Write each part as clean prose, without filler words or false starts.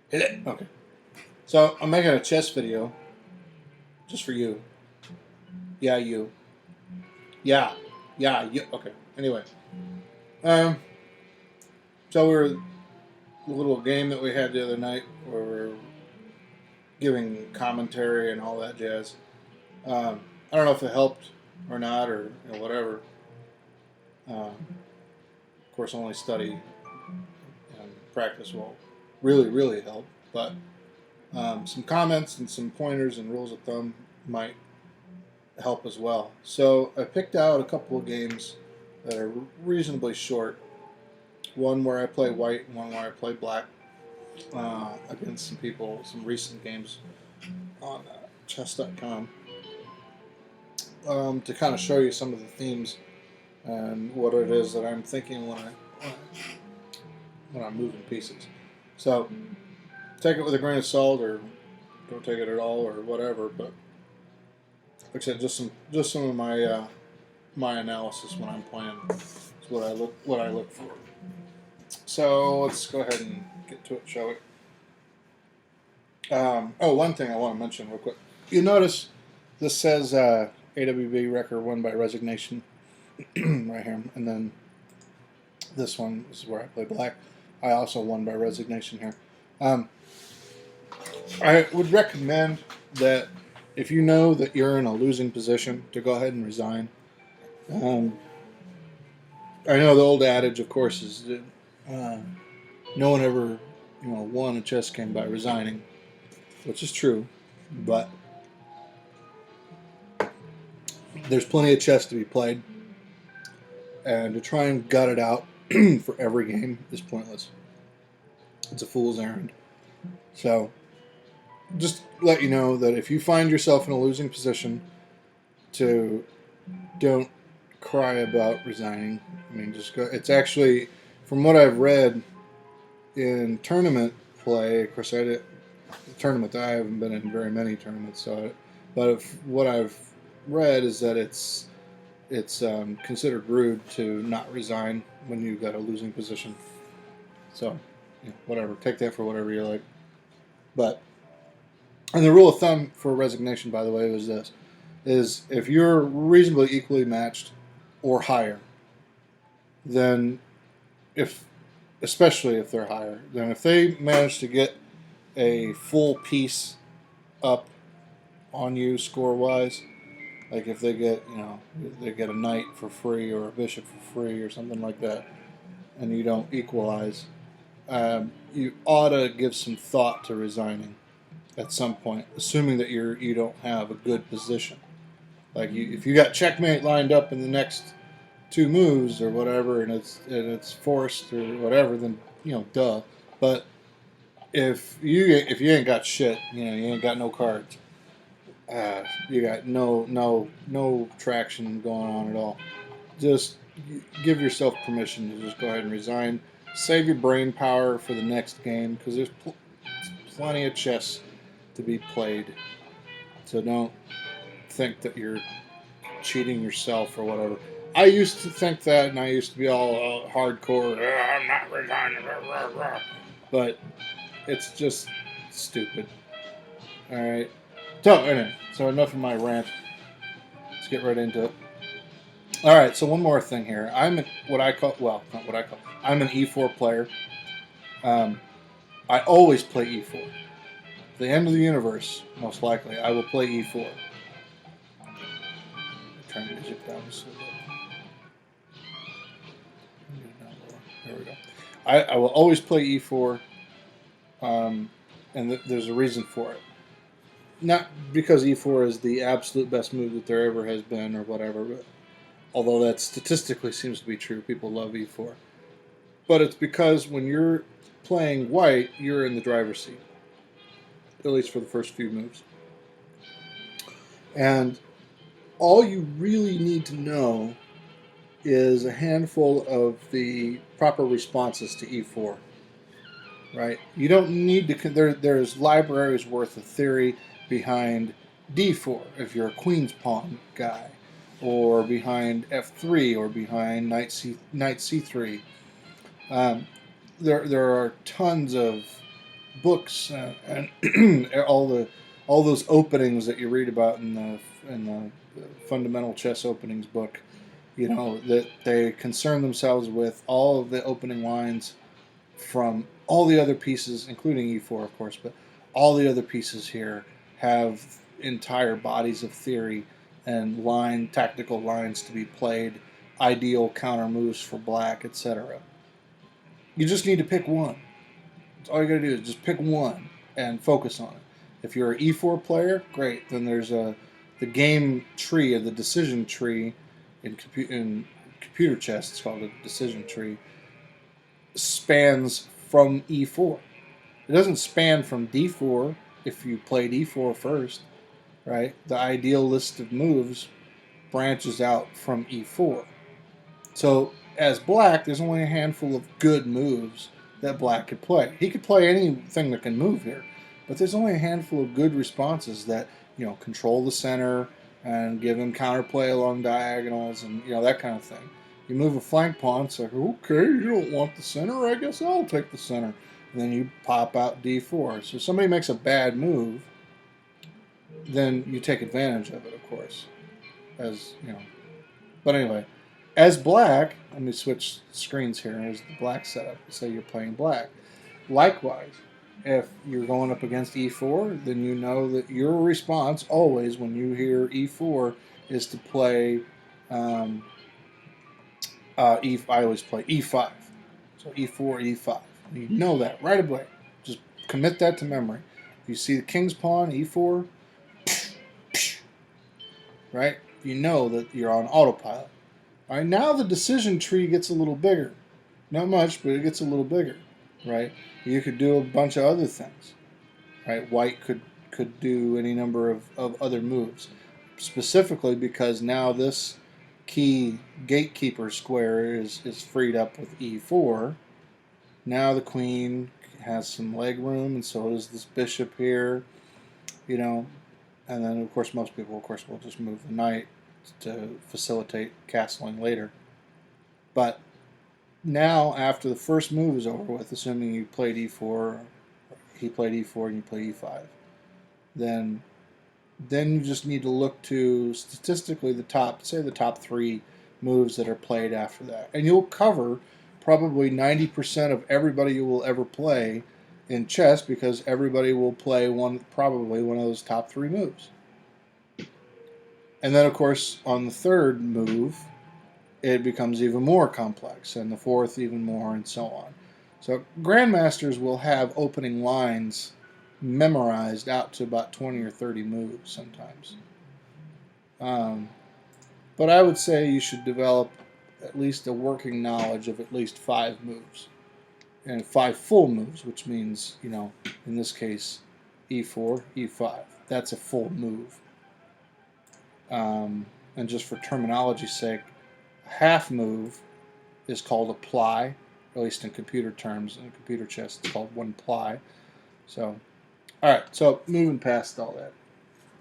Hit it. Okay. So I'm making a chess video just for you. Yeah, you. Yeah. Yeah, you. Okay. Anyway. Um, so we're the little game that we had the other night where we're giving commentary and all that jazz. I don't know if it helped or not or whatever. Of course, only study and practice will really help. But some comments and some pointers and rules of thumb might help as well. So I picked out a couple of games that are reasonably short. One where I play white and one where I play black against some people, some recent games on chess.com to kind of show you some of the themes and what it is that I'm thinking when I'm moving pieces. So take it with a grain of salt or don't take it at all or whatever. But like I said, just some of my analysis when I'm playing is what I look for. So let's go ahead and get to it, shall we? One thing I want to mention real quick. You notice this says AWB record won by resignation right here, and then this one is where I play black. I also won by resignation here. I would recommend that if you know that you're in a losing position, to go ahead and resign. I know the old adage, of course, is that no one ever, won a chess game by resigning, which is true, but there's plenty of chess to be played, and to try and gut it out for every game is pointless. It's a fool's errand. So, just let you know that if you find yourself in a losing position, to don't cry about resigning. I mean, just go. It's actually, from what I've read in tournament play, of course, the tournament I haven't been in very many tournaments, but what I've read is that it's considered rude to not resign when you've got a losing position. So, whatever. Take that for whatever you like. But, and the rule of thumb for resignation, by the way, was this: is if you're reasonably equally matched or higher, then especially if they're higher, then if they manage to get a full piece up on you score wise, like if they get a knight for free or a bishop for free or something like that, and you don't equalize, you ought to give some thought to resigning at some point, assuming that you don't have a good position. Like if you got checkmate lined up in the next two moves or whatever, and it's forced or whatever, then duh. But if you ain't got shit, you ain't got no cards. You got no traction going on at all. Just give yourself permission to just go ahead and resign. Save your brain power for the next game because there's plenty of chess to be played. So don't think that you're cheating yourself or whatever. I used to think that, and I used to be all hardcore. I'm not resigning, but it's just stupid. All right. So anyway, so enough of my rant. Let's get right into it. All right. So one more thing here. I'm what I call not what I call. I'm an E4 player. I always play E4. At the end of the universe, most likely, I will play E4. Turn the music down just a little bit. There we go. I will always play E4, and there's a reason for it. Not because E4 is the absolute best move that there ever has been or whatever, but although that statistically seems to be true, people love E4. But it's because when you're playing white, you're in the driver's seat, at least for the first few moves. And all you really need to know is a handful of the proper responses to E4. Right? You don't need to. There's libraries worth of theory behind D4 if you're a queen's pawn guy, or behind F3, or behind knight C3. There are tons of books and all those openings that you read about in the fundamental chess openings book, you know, that they concern themselves with all of the opening lines from all the other pieces, including e4, of course, but all the other pieces here have entire bodies of theory and tactical lines to be played, ideal counter moves for black, etc. You just need to pick one. That's all you got to do is just pick one and focus on it. If you're an e4 player, great. Then there's the game tree, or the decision tree in computer chess. It's called a decision tree. Spans from e4. It doesn't span from d4 if you played e4 first, right? The ideal list of moves branches out from e4. So as black, there's only a handful of good moves that black could play. He could play anything that can move here, but there's only a handful of good responses that, you know, control the center and give him counterplay along diagonals and, you know, that kind of thing. You move a flank pawn, it's like, okay, you don't want the center, I guess I'll take the center. And then you pop out d4. So if somebody makes a bad move, then you take advantage of it, of course. As, you know. But anyway, as black, let me switch screens here. Here's the black setup. Say you're playing black. Likewise, if you're going up against e4, then you know that your response always when you hear e4 is to play I always play e5. So e4, e5. You know that right away. Just commit that to memory. If you see the king's pawn, e4, right? You know that you're on autopilot. All right, now the decision tree gets a little bigger. Not much, but it gets a little bigger, right? You could do a bunch of other things, right? White could do any number of other moves, specifically because now this key gatekeeper square is freed up with e4. Now the queen has some leg room, and so does this bishop here, you know. And then, of course, most people, of course, will just move the knight to facilitate castling later. But now, after the first move is over with, assuming you played e4, he played e4, and you play e5, then you just need to look to statistically the top 3 moves that are played after that. And you'll cover probably 90% of everybody you will ever play in chess, because everybody will play probably one of those top 3 moves. And then, of course, on the third move, it becomes even more complex, and the fourth even more, and so on. So grandmasters will have opening lines memorized out to about 20 or 30 moves sometimes. But I would say you should develop at least a working knowledge of at least 5 moves. And 5 full moves, which means, you know, in this case, e4, e5. That's a full move. And just for terminology's sake, a half move is called a ply, at least in computer terms. In computer chess, it's called 1 ply. So, all right, so moving past all that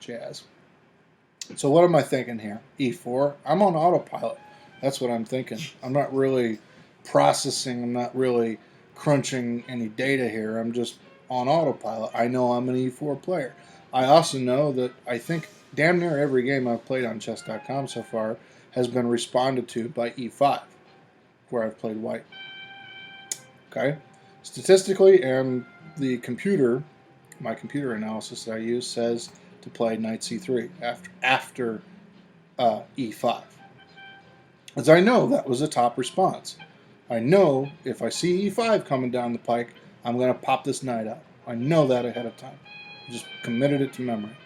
jazz. So what am I thinking here? e4. I'm on autopilot. That's what I'm thinking. I'm not really processing. I'm not really crunching any data here. I'm just on autopilot. I know I'm an e4 player. I also know that I think damn near every game I've played on chess.com so far has been responded to by e5, where I've played white. Okay? Statistically, and the computer, my computer analysis that I use says to play knight c3 after e5. As I know that was a top response. I know if I see e5 coming down the pike, I'm going to pop this knight out. I know that ahead of time. I just committed it to memory.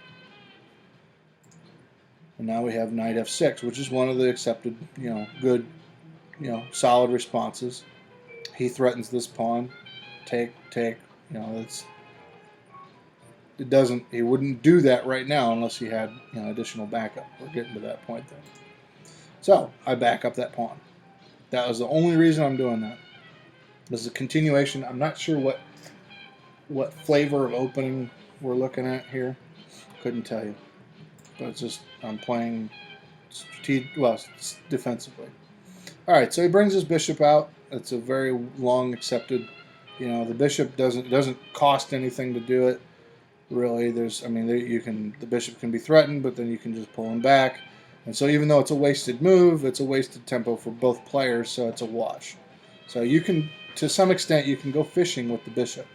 And now we have knight f6, which is one of the accepted, good, solid responses. He threatens this pawn. Take. He wouldn't do that right now unless he had, additional backup. We're getting to that point then. So I back up that pawn. That was the only reason I'm doing that. This is a continuation. I'm not sure what flavor of opening we're looking at here. Couldn't tell you. But it's just I'm playing defensively. All right, so he brings his bishop out. It's a very long accepted The bishop doesn't cost anything to do it. Really, the bishop can be threatened, but then you can just pull him back. And so even though it's a wasted move, it's a wasted tempo for both players, so it's a wash. So you can, to some extent, you can go fishing with the bishop.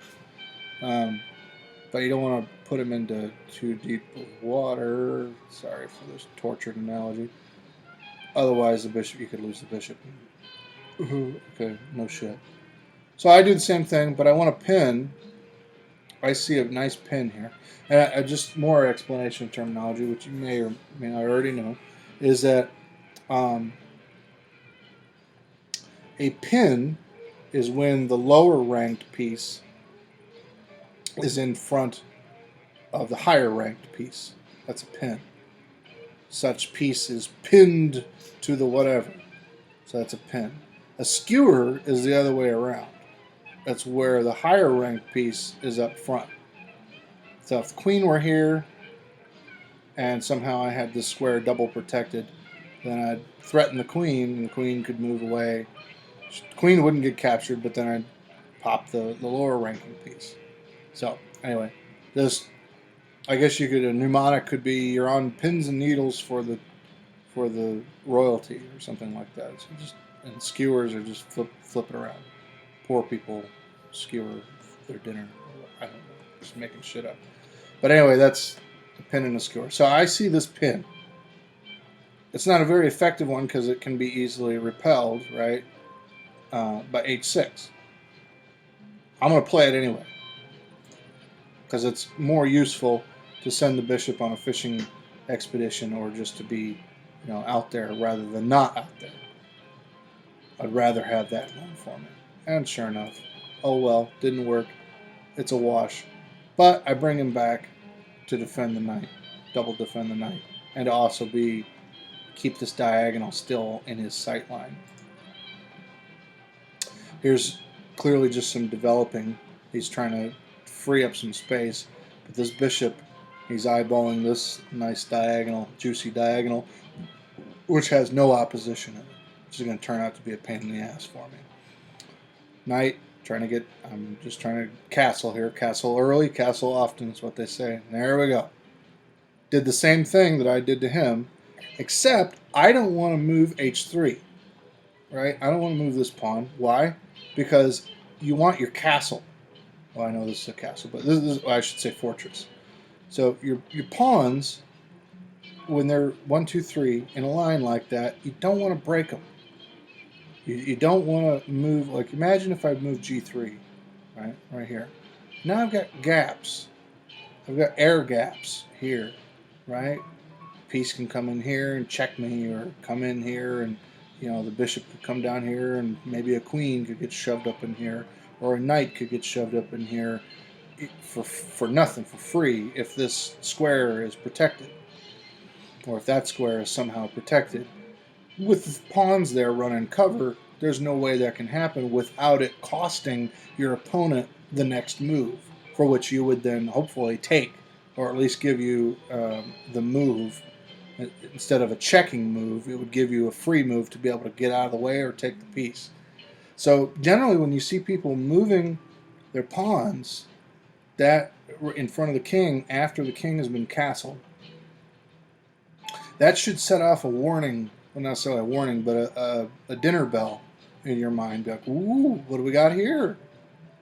But you don't want to put him into too deep of water. Sorry for this tortured analogy. Otherwise, you could lose the bishop. Okay, no shit. So I do the same thing, but I want to pin. I see a nice pin here. And just more explanation of terminology, which you may or may not already know, is that a pin is when the lower ranked piece is in front of the higher ranked piece. That's a pin. Such piece is pinned to the whatever. So that's a pin. A skewer is the other way around. That's where the higher ranked piece is up front. So if the queen were here and somehow I had this square double protected, then I'd threaten the queen and the queen could move away. The queen wouldn't get captured, but then I'd pop the lower ranking piece. So anyway, I guess a mnemonic could be you're on pins and needles for the royalty or something like that. So and skewers are just flip it around. Poor people skewer their dinner. I don't know, just making shit up. But anyway, that's a pin and a skewer. So I see this pin. It's not a very effective one because it can be easily repelled, right? By h6. I'm going to play it anyway because it's more useful to send the bishop on a fishing expedition or just to be, out there rather than not out there. I'd rather have that going for me. And sure enough, oh well, didn't work. It's a wash. But I bring him back to defend the knight, double defend the knight, and to also keep this diagonal still in his sight line. Here's clearly just some developing. He's trying to free up some space, but this bishop, he's eyeballing this nice diagonal, juicy diagonal, which has no opposition in it. Which is going to turn out to be a pain in the ass for me. Knight, I'm just trying to castle here. Castle early, castle often is what they say. There we go. Did the same thing that I did to him, except I don't want to move h3. Right? I don't want to move this pawn. Why? Because you want your castle. Well, I know this is a castle, but this is, I should say, fortress. So your pawns, when they're 1, 2, 3 in a line like that, you don't want to break them. You don't want to move, like imagine if I moved g3, right here. Now I've got gaps. I've got air gaps here, right? Piece can come in here and check me, or come in here and, the bishop could come down here and maybe a queen could get shoved up in here, or a knight could get shoved up in here for nothing, for free, if this square is protected, or if that square is somehow protected. With the pawns there running cover, there's no way that can happen without it costing your opponent the next move, for which you would then hopefully take, or at least give you the move. Instead of a checking move, it would give you a free move to be able to get out of the way or take the piece. So generally when you see people moving their pawns that in front of the king after the king has been castled, that should set off a warning. Well, not necessarily a warning, but a dinner bell in your mind. Be like, ooh, what do we got here?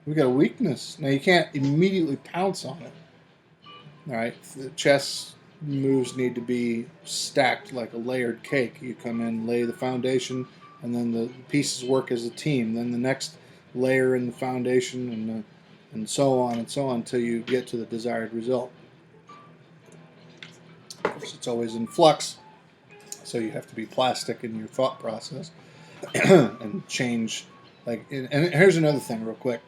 We got a weakness. Now, you can't immediately pounce on it. All right? The chess moves need to be stacked like a layered cake. You come in, lay the foundation, and then the pieces work as a team. Then the next layer in the foundation, and so on until you get to the desired result. Of course, it's always in flux. So you have to be plastic in your thought process and change. And here's another thing real quick,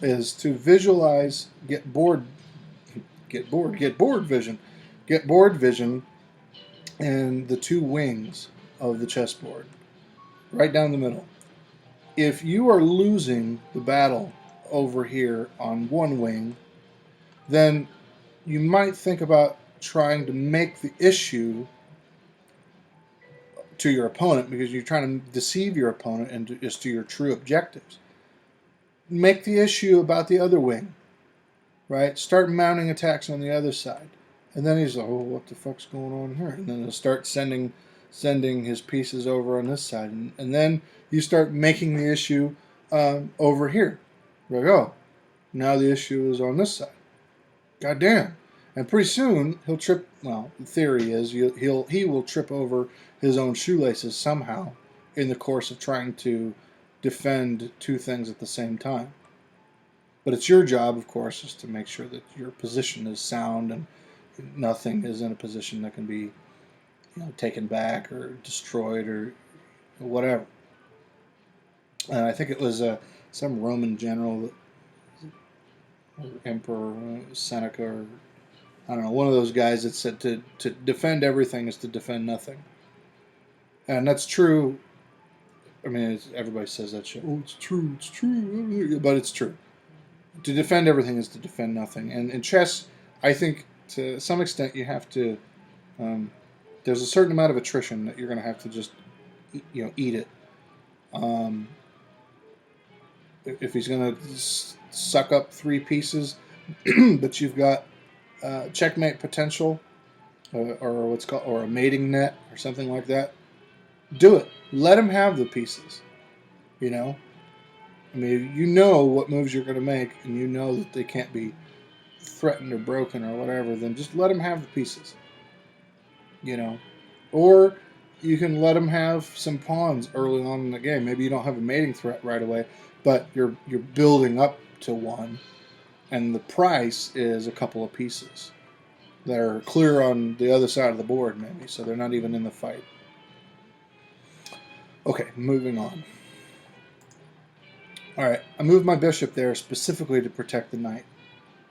is to visualize, get board vision and the two wings of the chessboard, right down the middle. If you are losing the battle over here on one wing, then you might think about trying to make the issue to your opponent, because you're trying to deceive your opponent and just to your true objectives. make the issue about the other wing, right? Start mounting attacks on the other side. And then he's like, oh, what the fuck's going on here? And then he'll start sending his pieces over on this side. And then you start making the issue over here. Like, oh, now the issue is on this side. God damn. And pretty soon he'll trip. Well, the theory is he will trip over his own shoelaces somehow in the course of trying to defend two things at the same time. But it's your job, of course, is to make sure that your position is sound and nothing is in a position that can be, taken back or destroyed or whatever. And I think it was some Roman general, or emperor, Seneca, or I don't know, one of those guys that said to defend everything is to defend nothing. And that's true. I mean, everybody says that shit. Oh, it's true, but it's true. To defend everything is to defend nothing. And in chess, I think to some extent you have to. There's a certain amount of attrition that you're going to have to just, eat it. If he's going to suck up three pieces, but you've got checkmate potential, or what's called, or a mating net, or something like that, do it. Let him have the pieces. I mean, you know what moves you're going to make, and you know that they can't be threatened or broken or whatever, then just let him have the pieces. Or you can let him have some pawns early on in the game. Maybe you don't have a mating threat right away, but you're building up to one, and the price is a couple of pieces that are clear on the other side of the board, maybe, so they're not even in the fight. Okay, moving on. Alright, I moved my bishop there specifically to protect the knight.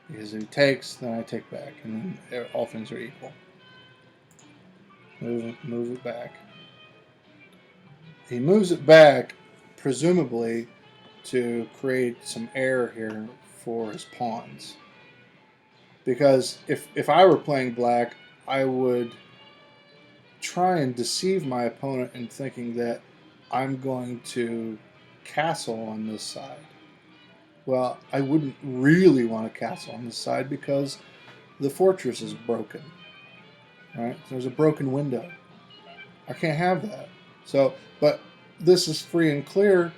Because if he takes, then I take back, and then all things are equal. Move it back. He moves it back, presumably, to create some air here for his pawns. Because if I were playing black, I would try and deceive my opponent in thinking that I'm going to castle on this side. Well, I wouldn't really want to castle on this side because the fortress is broken. Right? There's a broken window. I can't have that. So, but this is free and clear,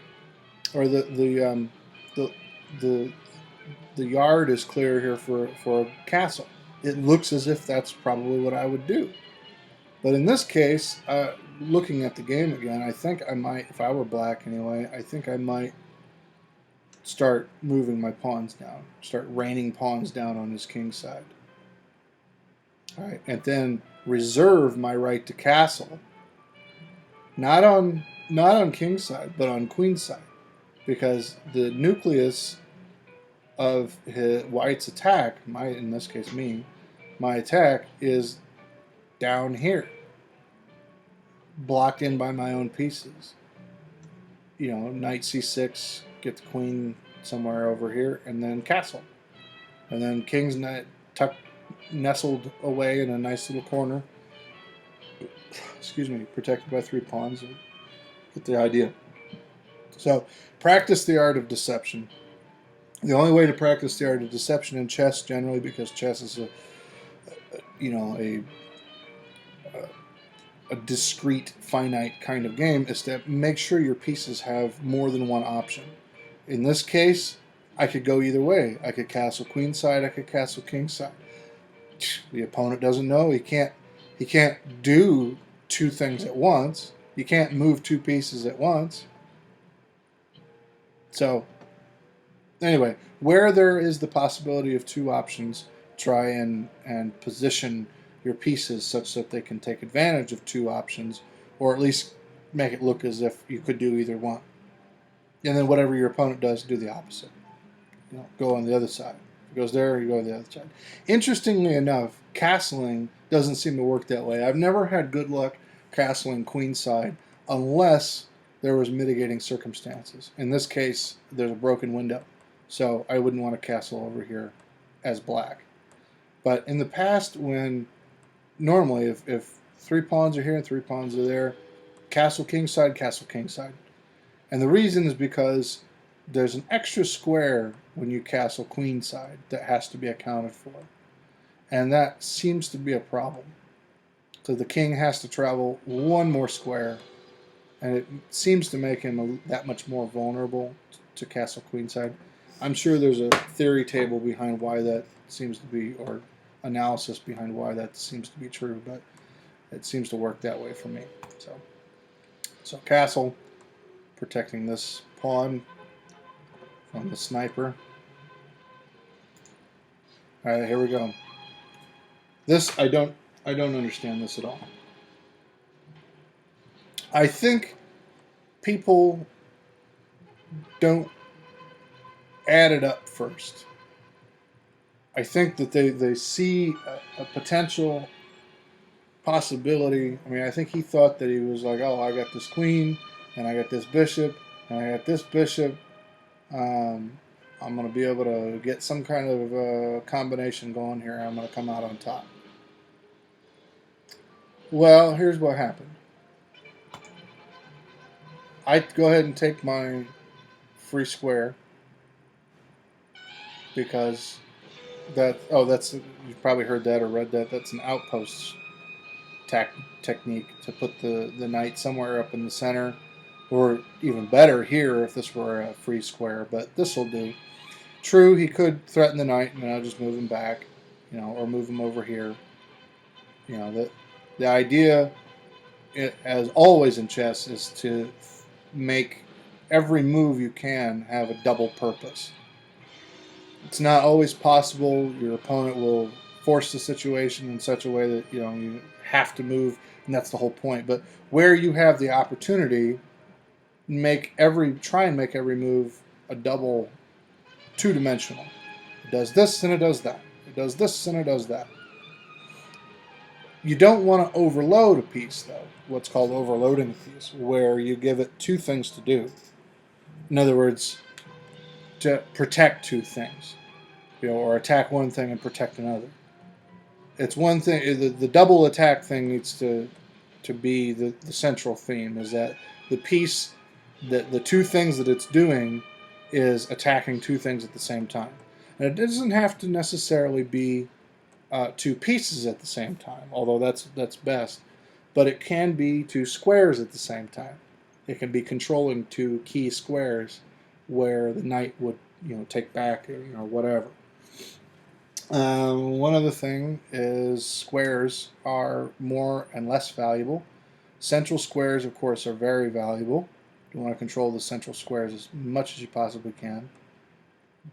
or the yard is clear here for a castle. It looks as if that's probably what I would do. But in this case, looking at the game again, I think I might, if I were black anyway, I think I might start moving my pawns down, start raining pawns down on his king side. All right, and then reserve my right to castle, not on king's side, but on queen's side, because the nucleus of White's attack, in this case my attack is down here, blocked in by my own pieces. Knight c6, get the queen somewhere over here, and then castle. And then king's knight nestled away in a nice little corner. Excuse me, protected by three pawns. Get the idea. So, practice the art of deception. The only way to practice the art of deception in chess, generally, because chess is a discrete, finite kind of game, is to make sure your pieces have more than one option. In this case, I could go either way. I could castle queen side, I could castle king side. The opponent doesn't know. He can't do two things at once. You can't move two pieces at once. So, anyway, where there is the possibility of two options, try and position your pieces such that they can take advantage of two options, or at least make it look as if you could do either one. And then whatever your opponent does, do the opposite. Go on the other side. If it goes there, you go to the other side. Interestingly enough, castling doesn't seem to work that way. I've never had good luck castling queenside unless there was mitigating circumstances. In this case, there's a broken window, so I wouldn't want to castle over here as black. But in the past, when normally if three pawns are here and three pawns are there, castle kingside, castle kingside. And the reason is because there's an extra square when you castle queenside that has to be accounted for. And that seems to be a problem. So the king has to travel one more square, and it seems to make him that much more vulnerable to castle queenside. I'm sure there's a theory table behind why that seems to be, or analysis behind why that seems to be true, but it seems to work that way for me. So castle, protecting this pawn from the sniper. All right, here we go. This I don't understand this at all. I think people don't add it up first. I think that they see a potential possibility. I mean, I think he thought that he was like, oh, I got this queen, and I got this bishop, and I got this bishop. I'm going to be able to get some kind of combination going here. I'm going to come out on top. Well, here's what happened. I go ahead and take my free square because that's you've probably heard that or read that. That's an outpost technique to put the knight somewhere up in the center, or even better here if this were a free square. But this will do. True, he could threaten the knight, and I'll just move him back, or move him over here. The idea, as always in chess, is to make every move you can have a double purpose. It's not always possible. Your opponent will force the situation in such a way that you have to move, and that's the whole point. But where you have the opportunity, try and make every move a double, two-dimensional. It does this and it does that. It does this and it does that. You don't want to overload a piece, though. What's called overloading a piece, where you give it two things to do. In other words, to protect two things, or attack one thing and protect another. It's one thing. The double attack thing needs to be the central theme. Is that the piece, the two things that it's doing, is attacking two things at the same time. And it doesn't have to necessarily be two pieces at the same time, although that's best. But it can be two squares at the same time. It can be controlling two key squares where the knight would take back or whatever. One other thing is squares are more and less valuable. Central squares, of course, are very valuable. You want to control the central squares as much as you possibly can.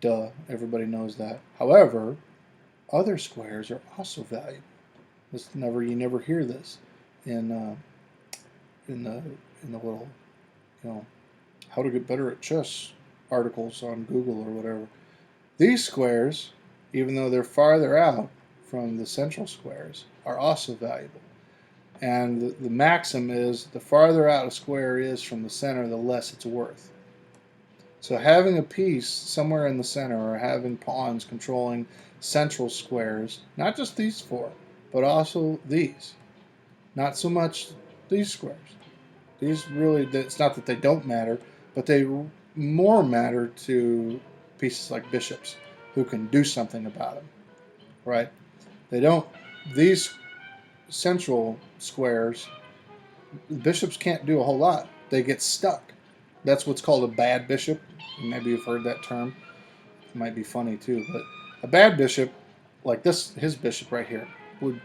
Duh, everybody knows that. However, other squares are also valuable. You never hear this in the little how to get better at chess articles on Google or whatever. These squares, even though they're farther out from the central squares, are also valuable. And the maxim is the farther out a square is from the center, the less it's worth. So having a piece somewhere in the center, or having pawns controlling central squares, not just these four, but also these. Not so much these squares. These really, it's not that they don't matter, but they more matter to pieces like bishops who can do something about them, right? These central squares, bishops can't do a whole lot. They get stuck. That's what's called a bad bishop. Maybe you've heard that term. It might be funny too, but a bad bishop, like his bishop right here, would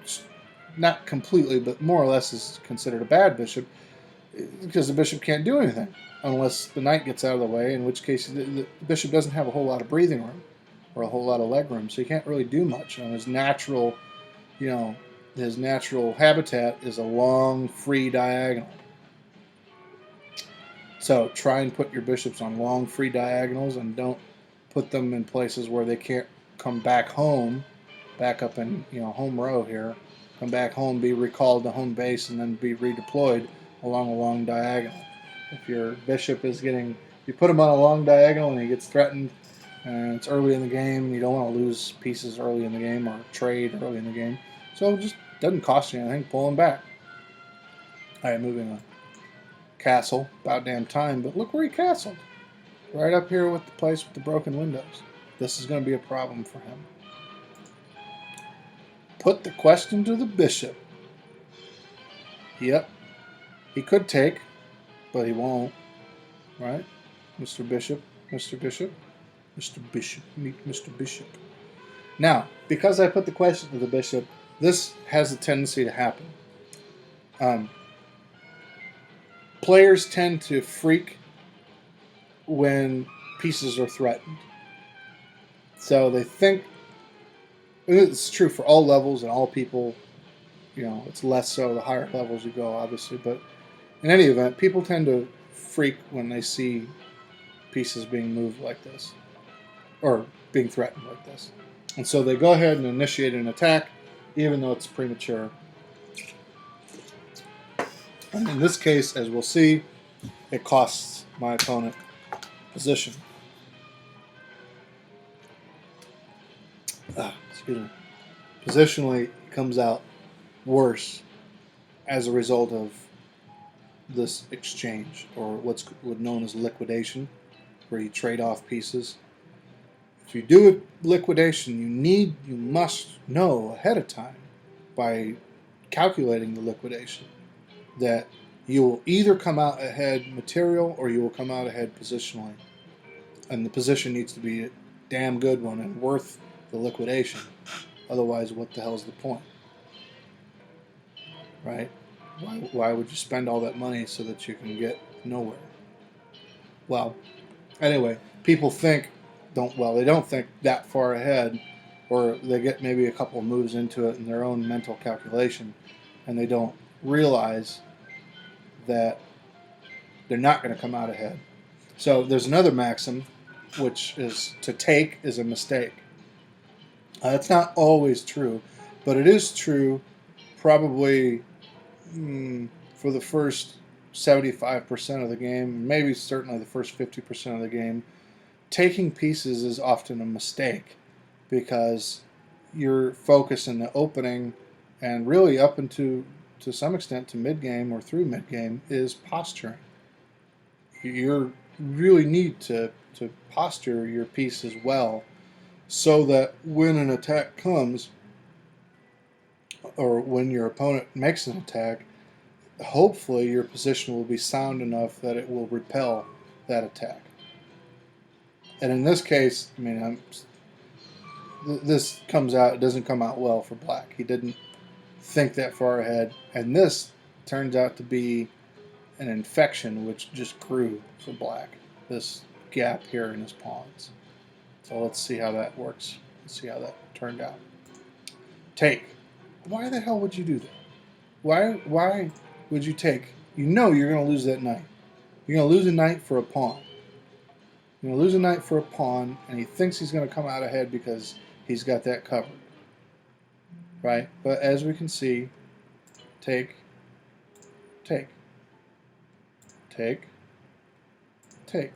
not completely, but more or less is considered a bad bishop because the bishop can't do anything unless the knight gets out of the way, in which case the bishop doesn't have a whole lot of breathing room or a whole lot of leg room, so he can't really do much. And his natural habitat is a long, free diagonal. So try and put your bishops on long, free diagonals, and don't put them in places where they can't come back home, back up in home row here, come back home, be recalled to home base, and then be redeployed along a long diagonal. If your bishop is you put him on a long diagonal and he gets threatened, and it's early in the game, you don't want to lose pieces early in the game or trade early in the game. So it just doesn't cost you anything, pull him back. All right, moving on. Castle, about damn time, but look where he castled. Right up here with the place with the broken windows. This is going to be a problem for him. Put the question to the bishop. Yep. He could take, but he won't. Right? Mr. Bishop, Mr. Bishop, Mr. Bishop, meet Mr. Bishop. Now, because I put the question to the bishop, this has a tendency to happen. Players tend to freak when pieces are threatened. So they think, it's true for all levels and all people, it's less so the higher levels you go, obviously, but in any event, people tend to freak when they see pieces being moved like this, or being threatened like this. And so they go ahead and initiate an attack, even though it's premature. And in this case, as we'll see, it costs my opponent position. Excuse me. Positionally, it comes out worse as a result of this exchange, or what's known as liquidation, where you trade off pieces. If you do a liquidation, you must know ahead of time, by calculating the liquidation, that you will either come out ahead material or you will come out ahead positionally. And the position needs to be a damn good one and worth the liquidation. Otherwise, what the hell's the point? Right? Why would you spend all that money so that you can get nowhere? Well, anyway, people they don't think that far ahead, or they get maybe a couple of moves into it in their own mental calculation, and they don't realize that they're not going to come out ahead. So there's another maxim, which is to take is a mistake. That's not always true, but it is true probably for the first 75% of the game, maybe certainly the first 50% of the game. Taking pieces is often a mistake because your focus in the opening, and really up into, to some extent, to mid-game or through mid-game, is posturing. You really need to posture your pieces well, so that when an attack comes, or when your opponent makes an attack, hopefully your position will be sound enough that it will repel that attack. And in this case, I mean, this doesn't come out well for black. He didn't think that far ahead, and this turns out to be an infection which just grew for black, this gap here in his pawns. So let's see how that works. Let's see how that turned out. Take. Why the hell would you do that? Why would you take? You know you're going to lose that knight. You're going to lose a knight for a pawn. You're going to lose a knight for a pawn, and he thinks he's going to come out ahead because he's got that covered. Right? But as we can see, take, take, take, take.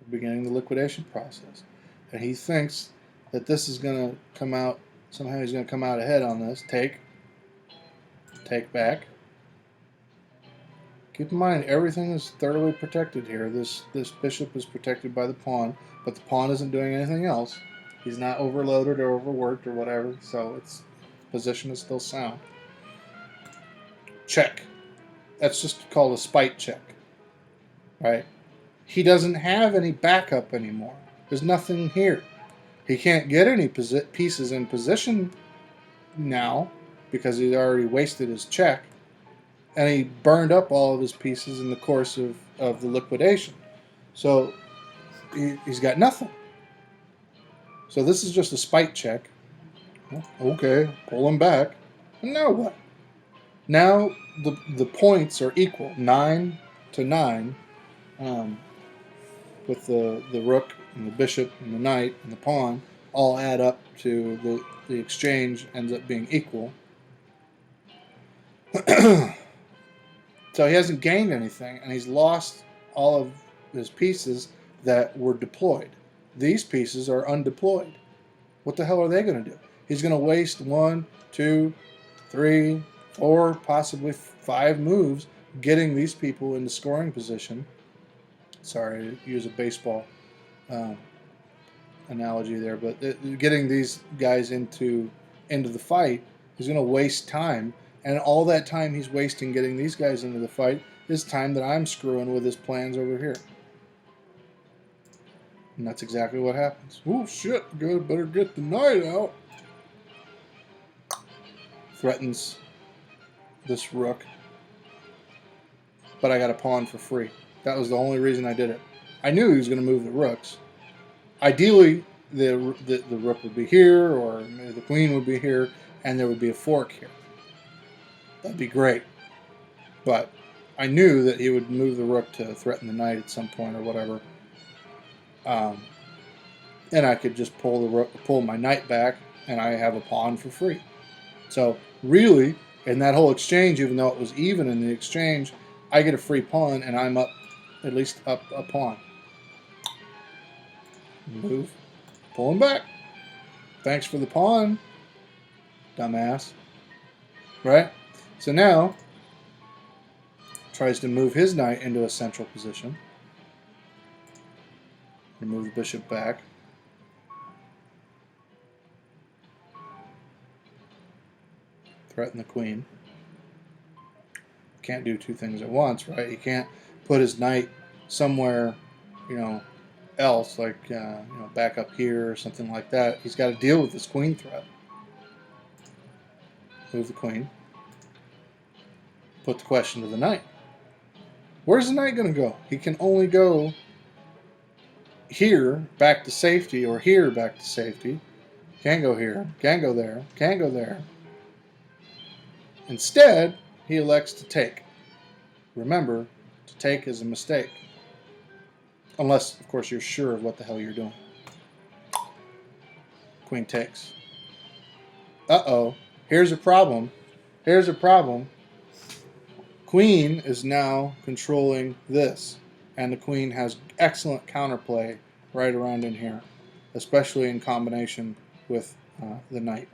We're beginning the liquidation process. And he thinks that this is going to come out, somehow he's going to come out ahead on this. Take, take back. Keep in mind, everything is thoroughly protected here. This bishop is protected by the pawn, but the pawn isn't doing anything else. He's not overloaded or overworked or whatever, so its position is still sound. Check. That's just called a spite check. Right? He doesn't have any backup anymore. There's nothing here. He can't get any pieces in position now because he's already wasted his check. And he burned up all of his pieces in the course of the liquidation. So he's got nothing. So this is just a spite check. Okay, pull him back. And now what? Now the points are equal, 9 to 9, with the rook and the bishop and the knight and the pawn all add up to the exchange ends up being equal. So he hasn't gained anything, and he's lost all of his pieces that were deployed. These pieces are undeployed. What the hell are they going to do? He's going to waste 1, 2, 3, 4, possibly 5 moves getting these people into scoring position. Sorry, to use a baseball um, analogy there, but getting these guys into the fight is going to waste time, and all that time he's wasting getting these guys into the fight is time that I'm screwing with his plans over here. And that's exactly what happens. Oh shit, good, better get the knight out. Threatens this rook. But I got a pawn for free. That was the only reason I did it. I knew he was going to move the rooks. Ideally, the rook would be here, or maybe the queen would be here, and there would be a fork here. That'd be great. But I knew that he would move the rook to threaten the knight at some point or whatever. And I could just pull my knight back, and I have a pawn for free. So really, in that whole exchange, even though it was even in the exchange, I get a free pawn, and I'm up, at least up a pawn. Move, pull him back. Thanks for the pawn, dumbass. Right? So now, tries to move his knight into a central position. Move the bishop back. Threaten the queen. Can't do two things at once, right? He can't put his knight somewhere, else, like back up here or something like that. He's got to deal with this queen threat. Move the queen. Put the question to the knight. Where's the knight going to go? He can only go here back to safety, or here back to safety. Can't go here. Can't go there. Can't go there. Instead, he elects to take. Remember, to take is a mistake. Unless, of course, you're sure of what the hell you're doing. Queen takes. Uh-oh. Here's a problem. Here's a problem. Queen is now controlling this. And the queen has excellent counterplay right around in here. Especially in combination with the knight.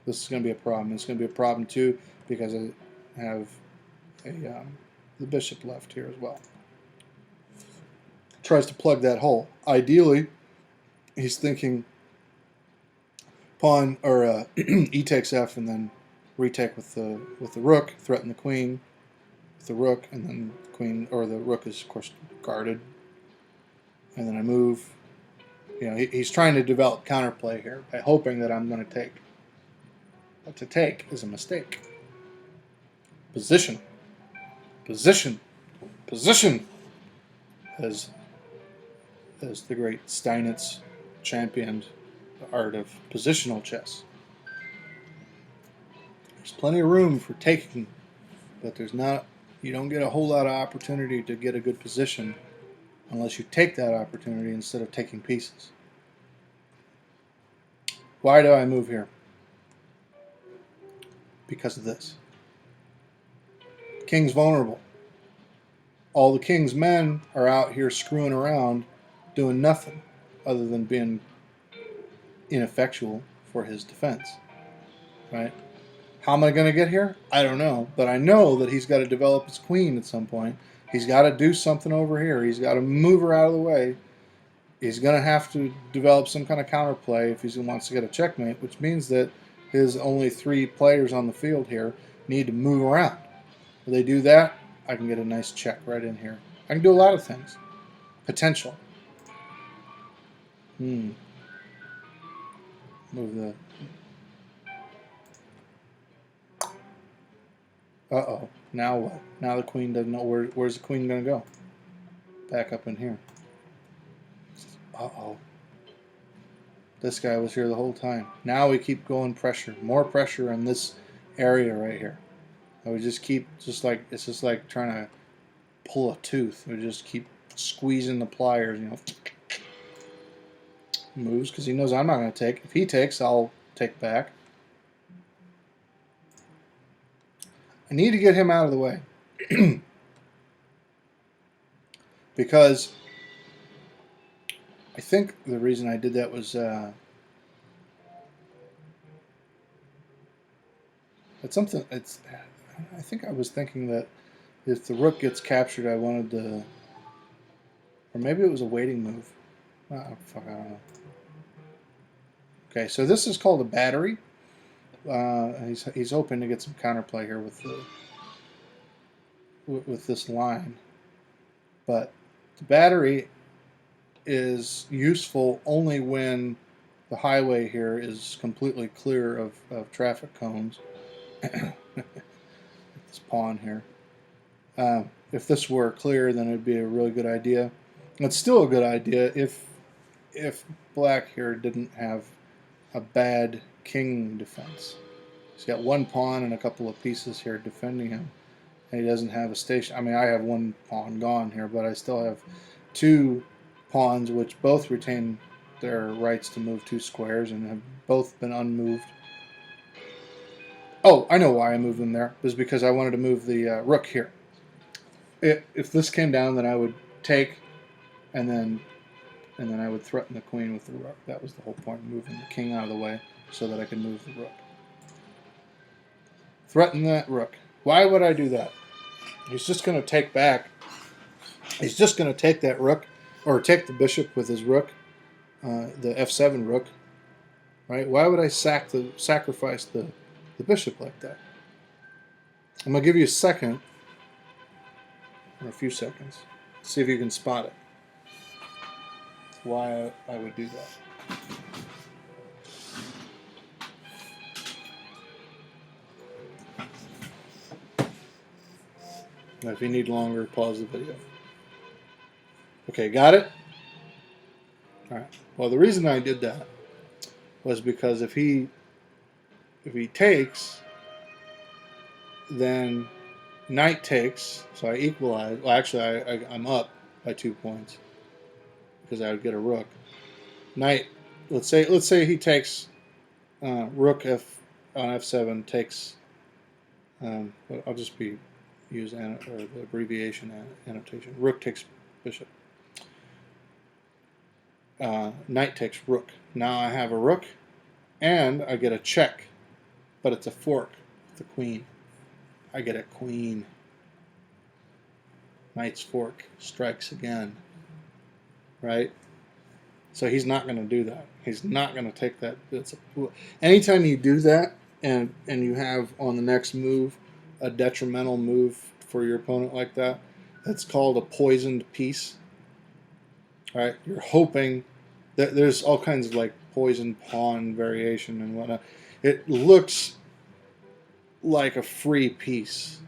This is going to be a problem. It's going to be a problem, too, because I have the bishop left here as well. Tries to plug that hole. Ideally, he's thinking pawn, or e takes f, and then retake with the rook, threaten the queen with the rook, and then the queen, or the rook is, of course, guarded. And then I move. He's trying to develop counterplay here by hoping that I'm going to take. But to take is a mistake. Position. Position. Position. As the great Steinitz championed the art of positional chess. There's plenty of room for taking, but you don't get a whole lot of opportunity to get a good position unless you take that opportunity instead of taking pieces. Why do I move here? Because of this. The king's vulnerable. All the king's men are out here screwing around, doing nothing other than being ineffectual for his defense. Right? How am I going to get here? I don't know. But I know that he's got to develop his queen at some point. He's got to do something over here. He's got to move her out of the way. He's going to have to develop some kind of counterplay if he wants to get a checkmate, which means that his only 3 players on the field here need to move around. If they do that, I can get a nice check right in here. I can do a lot of things. Potential. Move the... Uh-oh. Now what? Now the queen doesn't know where's the queen going to go. Back up in here. Uh-oh. This guy was here the whole time. Now we keep going pressure. More pressure in this area right here. We just keep, it's just like trying to pull a tooth. We just keep squeezing the pliers, Moves, because he knows I'm not going to take. If he takes, I'll take back. I need to get him out of the way. Because I think the reason I did that was I think I was thinking that if the rook gets captured, I wanted Or maybe it was a waiting move. Oh, fuck, I don't know. Okay, so this is called a battery. He's hoping to get some counterplay here with this line. But the battery is useful only when the highway here is completely clear of traffic cones. This pawn here. If this were clear, then it'd be a really good idea. It's still a good idea if black here didn't have a bad king defense. He's got one pawn and a couple of pieces here defending him, and he doesn't have a station. I mean, I have one pawn gone here, but I still have two pawns which both retain their rights to move 2 squares and have both been unmoved. Oh, I know why I moved them there. It was because I wanted to move the rook here. If this came down, then I would take, and then I would threaten the queen with the rook. That was the whole point, moving the king out of the way so that I could move the rook. Threaten that rook. Why would I do that? He's just going to take back. He's just going to take that rook, or take the bishop with his rook, the f7 rook. Right? Why would I sacrifice the bishop like that? I'm going to give you a second, or a few seconds. See if you can spot it. Why I would do that. Now, if you need longer, pause the video. Okay, got it? Alright. Well, the reason I did that was because if he takes, then knight takes, so I equalize. Well, actually, I'm up by 2 points because I would get a rook. Knight. Let's say he takes rook on f7 takes. I'll just use the abbreviation annotation. Rook takes bishop. Knight takes rook. Now I have a rook, and I get a check, but it's a fork with the queen. I get a queen. Knight's fork strikes again. Right? So he's not going to do that. He's not going to take that. Anytime you do that, and you have on the next move a detrimental move for your opponent like that, that's called a poisoned piece. Right? You're hoping that there's all kinds of like poisoned pawn variation and whatnot. It looks like a free piece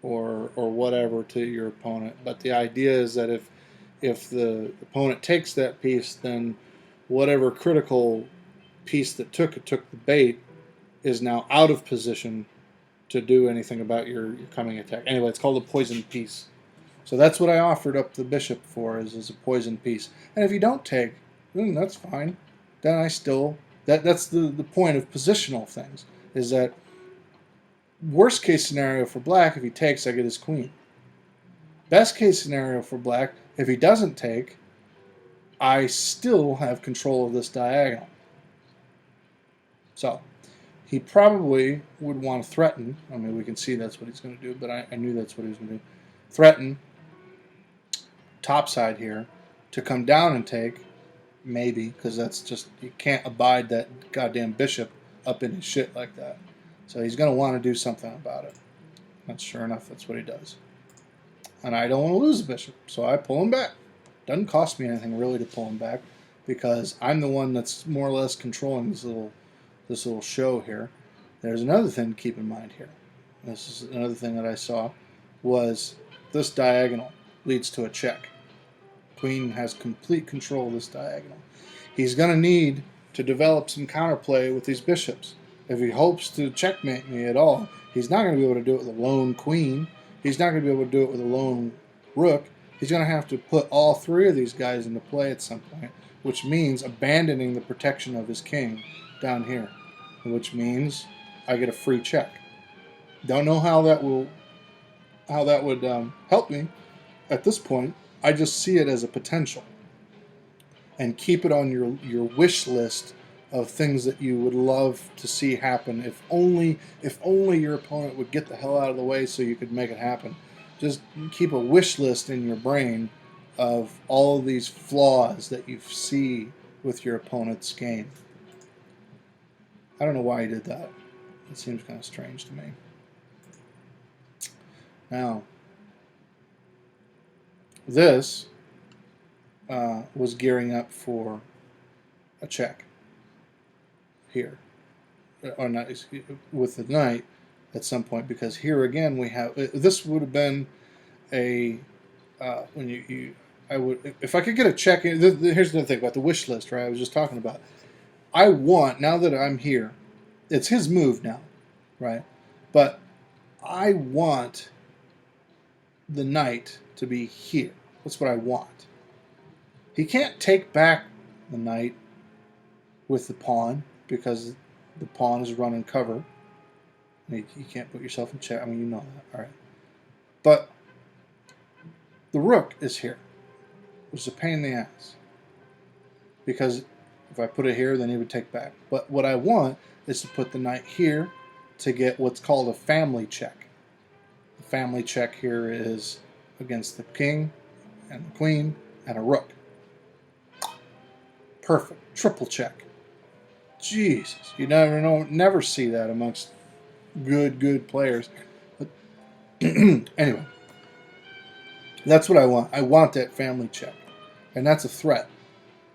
or whatever to your opponent, but the idea is that if the opponent takes that piece, then whatever critical piece that took the bait is now out of position to do anything about your coming attack. Anyway, it's called a poison piece. So that's what I offered up the bishop for, is a poison piece. And if you don't take, then that's fine. Then I still, that's the point of positional things, is that worst case scenario for black, if he takes, I get his queen. Best case scenario for black, if he doesn't take, I still have control of this diagonal. So he probably would want to threaten. I mean, we can see that's what he's going to do, but I knew that's what he was going to do. Threaten top side here to come down and take, maybe, because that's just, you can't abide that goddamn bishop up in his shit like that. So he's going to want to do something about it. And sure enough, that's what he does. And I don't want to lose the bishop, so I pull him back. Doesn't cost me anything really to pull him back, because I'm the one that's more or less controlling this little show here. There's another thing to keep in mind here. This is another thing that I saw, was this diagonal leads to a check. Queen has complete control of this diagonal. He's going to need to develop some counterplay with these bishops. If he hopes to checkmate me at all, he's not going to be able to do it with a lone queen. He's not going to be able to do it with a lone rook. He's going to have to put all three of these guys into play at some point, which means abandoning the protection of his king down here, which means I get a free check. Don't know how that would help me at this point. I just see it as a potential, and keep it on your wish list of things that you would love to see happen. If only your opponent would get the hell out of the way so you could make it happen. Just keep a wish list in your brain of all of these flaws that you see with your opponent's game. I don't know why he did that. It seems kind of strange to me. Now, this was gearing up for a check here, or not, with the knight at some point, because here again we have, this would have been a when I would, if I could get a check. Here's the thing about the wish list, right? I was just talking about. I want, now that I'm here, it's his move now, right? But I want the knight to be here. That's what I want. He can't take back the knight with the pawn because the pawn is running cover. You can't put yourself in check. I mean, you know that, all right. But the rook is here, which is a pain in the ass. Because if I put it here, then he would take back. But what I want is to put the knight here to get what's called a family check. The family check here is against the king and the queen and a rook. Perfect. Triple check. Jesus. You never see that amongst good players. But anyway. That's what I want. I want that family check. And that's a threat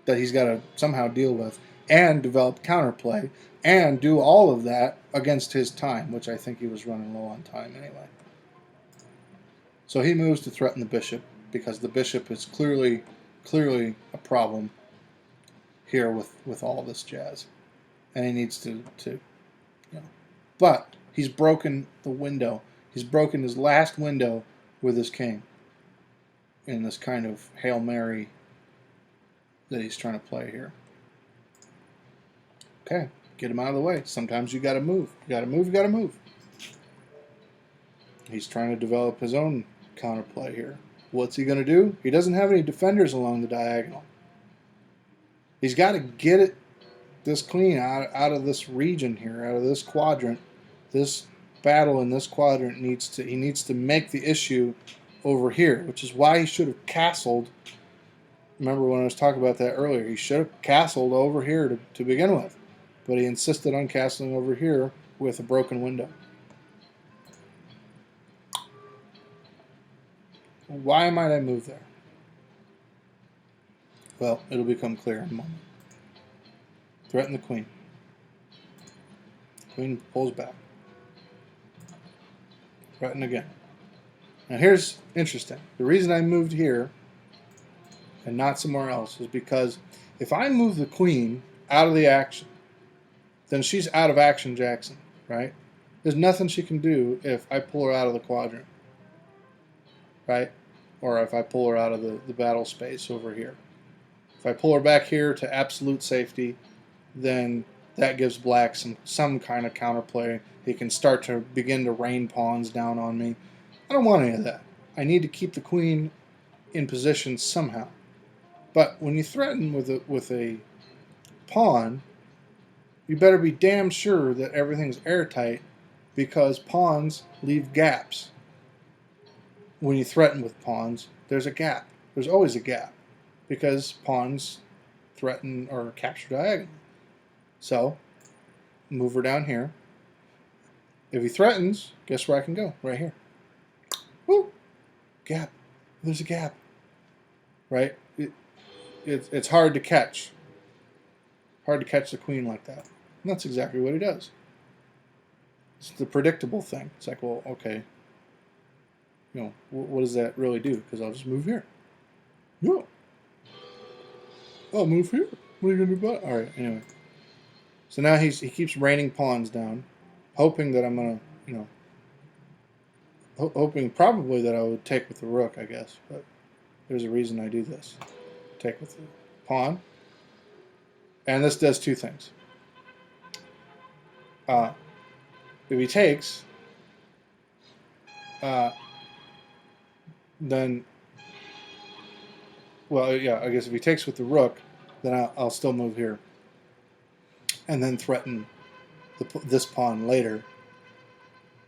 that he's got to somehow deal with and develop counterplay and do all of that against his time, which I think he was running low on time anyway. So he moves to threaten the bishop because the bishop is clearly a problem here with all this jazz. And he needs to But he's broken the window. He's broken his last window with his king in this kind of Hail Mary that he's trying to play here. Okay, get him out of the way. Sometimes you got to move. You got to move. He's trying to develop his own counterplay here. What's he going to do? He doesn't have any defenders along the diagonal. He's got to get this queen out of this region here, out of this quadrant. This battle in this quadrant he needs to make the issue over here, which is why he should have castled. Remember when I was talking about that earlier? He should have castled over here to begin with, but he insisted on castling over here with a broken window. Why might I move there? Well, it'll become clear in a moment. Threaten the queen. Queen pulls back. Threaten again. Now here's interesting. The reason I moved here and not somewhere else is because if I move the queen out of the action, then she's out of action Jackson, right? There's nothing she can do if I pull her out of the quadrant, right? Or if I pull her out of the battle space over here. If I pull her back here to absolute safety, then that gives black some kind of counterplay. He can start to begin to rain pawns down on me. I don't want any of that. I need to keep the queen in position somehow. But when you threaten with a pawn, you better be damn sure that everything's airtight, because pawns leave gaps. When you threaten with pawns, there's a gap. There's always a gap, because pawns threaten or capture diagonal. So, move her down here. If he threatens, guess where I can go? Right here. Woo! Gap. There's a gap. Right? It's hard to catch. Hard to catch the queen like that. And that's exactly what he does. It's the predictable thing. It's like, well, okay. What does that really do? Because I'll just move here. Yeah. I'll move here. What are you going to do about it? All right, anyway. So now he keeps raining pawns down, hoping that I'm going to, hoping probably that I would take with the rook, I guess. But there's a reason I do this. Take with the pawn. And this does two things. If he takes, then, well, yeah, I guess if he takes with the rook, then I'll still move here. And then threaten this pawn later.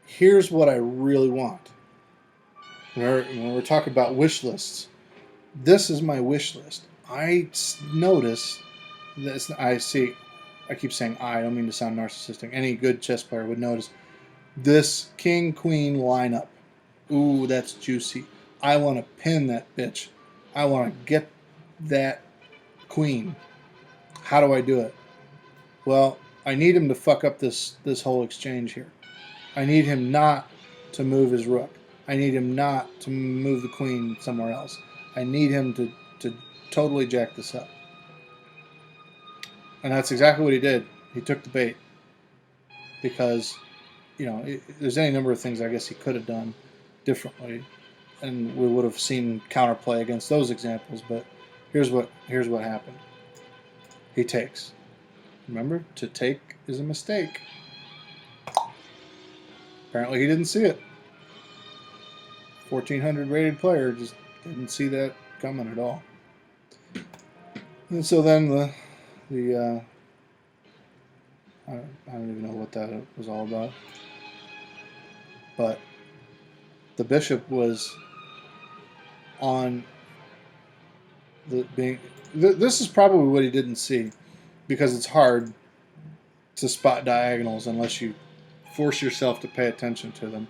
Here's what I really want. When we're talking about wish lists, This is my wish list. I notice this. I see. I keep saying I don't mean to sound narcissistic. Any good chess player would notice this king queen lineup. Ooh, that's juicy. I want to pin that bitch. I want to get that queen. How do I do it? Well, I need him to fuck up this whole exchange here. I need him not to move his rook. I need him not to move the queen somewhere else. I need him to totally jack this up. And that's exactly what he did. He took the bait. Because, you know, there's any number of things I guess he could have done differently. And we would have seen counterplay against those examples. But here's what happened. He takes. Remember, to take is a mistake. Apparently he didn't see it. 1400 rated player just didn't see that coming at all. And so then the I don't even know what that was all about. But the bishop was on the being. This is probably what he didn't see, because it's hard to spot diagonals unless you force yourself to pay attention to them.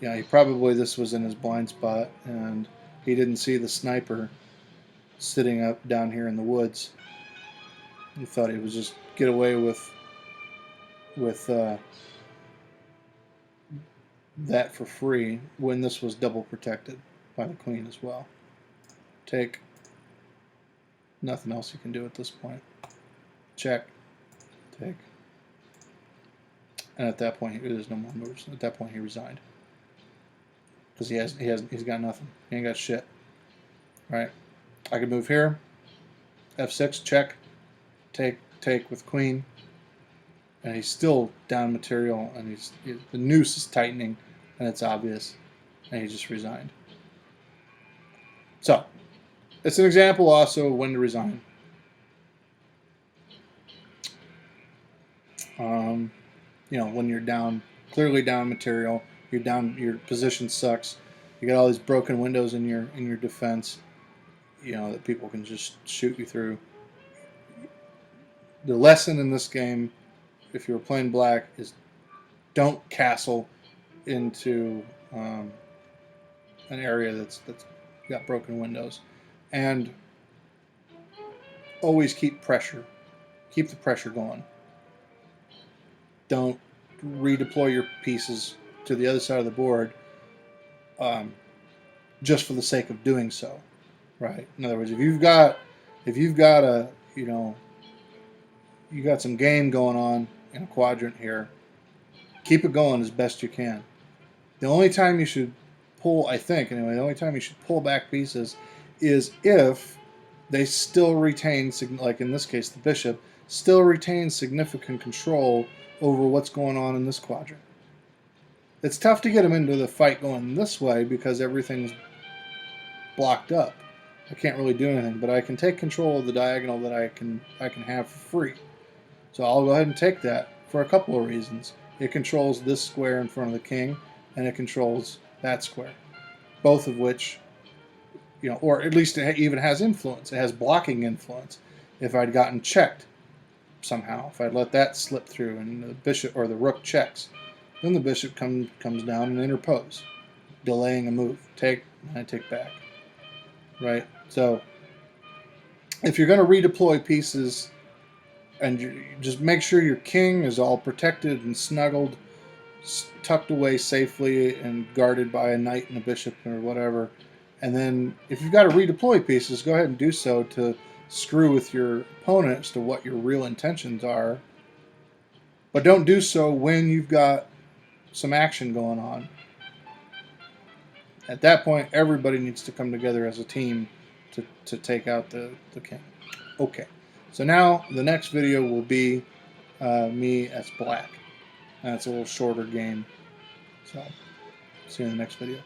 Yeah, this was in his blind spot, and he didn't see the sniper sitting up down here in the woods. He thought he would just get away with that for free when this was double protected by the queen as well. Take. Nothing else you can do at this point. Check. Take. And at that point, there's no more moves. At that point, he resigned. Because he's got nothing. He ain't got shit. Right? I could move here. F6, check. Take with queen. And he's still down material, and the noose is tightening, and it's obvious. And he just resigned. So, it's an example also of when to resign. You know, when you're down, clearly down material, you're down, your position sucks. You got all these broken windows in your defense, you know, that people can just shoot you through. The lesson in this game, if you're playing black, is don't castle into an area that's got broken windows, and always keep pressure. Keep the pressure going. Don't redeploy your pieces to the other side of the board just for the sake of doing so, right? In other words, if you've got a, you know, you got some game going on in a quadrant here, keep it going as best you can. The only time you should pull, I think anyway, the only time you should pull back pieces is if they still retain, like in this case, the bishop still retains significant control over what's going on in this quadrant. It's tough to get them into the fight going this way because everything's blocked up. I can't really do anything, but I can take control of the diagonal that I can have for free. So I'll go ahead and take that for a couple of reasons. It controls this square in front of the king, and it controls that square, both of which, you know, or at least it even has influence. It has blocking influence. If I'd gotten checked somehow, if I'd let that slip through and the bishop or the rook checks, then the bishop comes down and interpose, delaying a move. Take, and I take back. Right? So if you're going to redeploy pieces, and you just make sure your king is all protected and snuggled, tucked away safely and guarded by a knight and a bishop or whatever. And then if you've got to redeploy pieces, go ahead and do so to screw with your opponent as to what your real intentions are. But don't do so when you've got some action going on. At that point, everybody needs to come together as a team to take out the king. Okay, so now the next video will be me as black. And it's a little shorter game. So, see you in the next video.